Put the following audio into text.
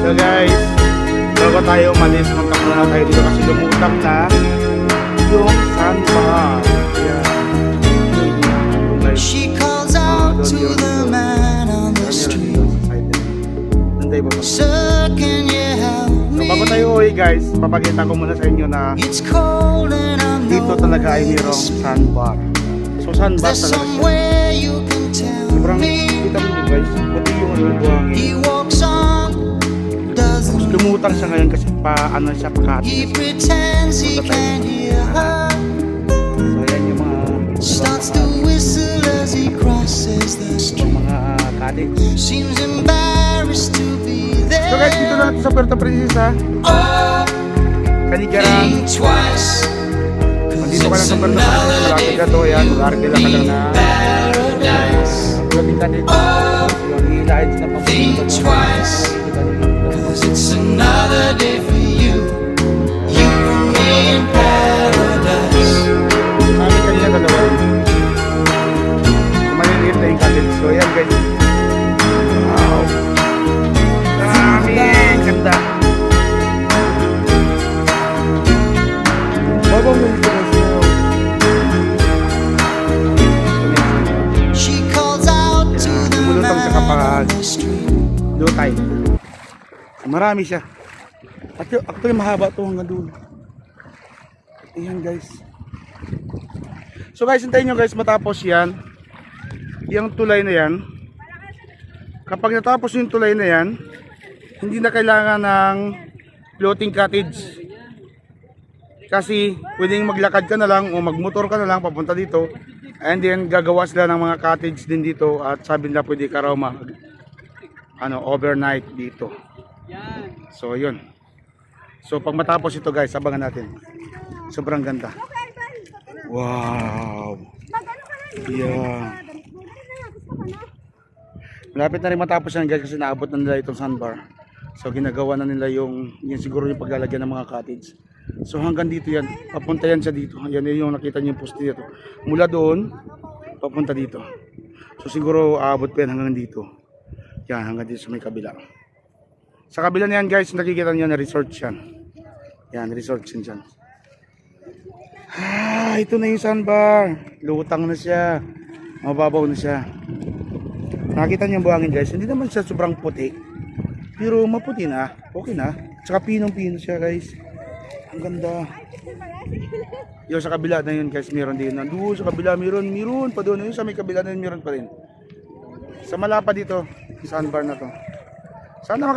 So guys, bago tayo umalis, magkakulala tayo dito kasi lumutang na yung sandbar. She calls out to the man on the street. Sir, can you help So me? bago tayo uwi guys, papakita ko muna sa inyo na It's cold and I know dito talaga ay mayroong sandbar. So sandbar there's talaga siya. somewhere you can tell Sobrang me. kita mo guys, pati yung buhangin. He walks on, doesn't Lumutang siya ngayon kasi ano siya pakati. he pretends he can't hear her. So yan yung mga Starts to whistle as he crosses the street. mga cottage. Seems embarrassed to be So guys, dito na there. natin sa Puerto Princesa. Oh, Kanigaran. think twice. Nandito ka lang sa Puerto Princesa. Malapit ka to. Ayan, mag-argila ka lang na. Paradise. Magulapin ka dito. Yung hilahin na papunta. Think twice. 'Cause it's another day for you. You and me in paradise. Kami kanina dalawa. Maliliit na yung cottage. So ayan guys. Wow. Grabe. Ganda. Babang nalito na siya. She calls out to the Lumulutang sa man kapag on the street. Lutay. Marami siya. Actually mahaba to hanggang dulo. Ayan guys. So guys, hintayin nyo guys matapos yan. Yung tulay na yan. Kapag natapos yung tulay na yan, hindi na kailangan ng floating cottage. Kasi pwedeng maglakad ka na lang o magmotor ka na lang papunta dito. And then gagawa sila ng mga cottage din dito at sabi nila pwede ka raw overnight dito. So yun. So pag matapos ito guys, abangan natin. Sobrang ganda. Wow. Yeah. Malapit na rin matapos yan guys kasi naabot na nila itong sandbar. So ginagawa na nila yung siguro yung paglalagyan ng mga cottage. So hanggang dito yan. Papunta yan siya dito. Yan yung nakita niyo yung poste dito. Mula doon papunta dito. So siguro aabot pa yan hanggang dito. Yan hanggang dito sa may kabila. Sa kabila na yan guys, nakikita niyo na resort yan. Yan, resort yan dyan. Ito na yung sandbar. Lutang na siya. Mababaw na siya. Nakita niyo yung buhangin guys. Hindi naman siya sobrang puti. Pero maputi na. Okay na. Tsaka pinong-pino siya guys. Ang ganda. Yung sa kabila na yun guys, meron din. Doon sa kabila, meron pa doon. Yung sa may kabila na yun, meron pa rin. Sa malapa dito, yung sandbar na to. Sana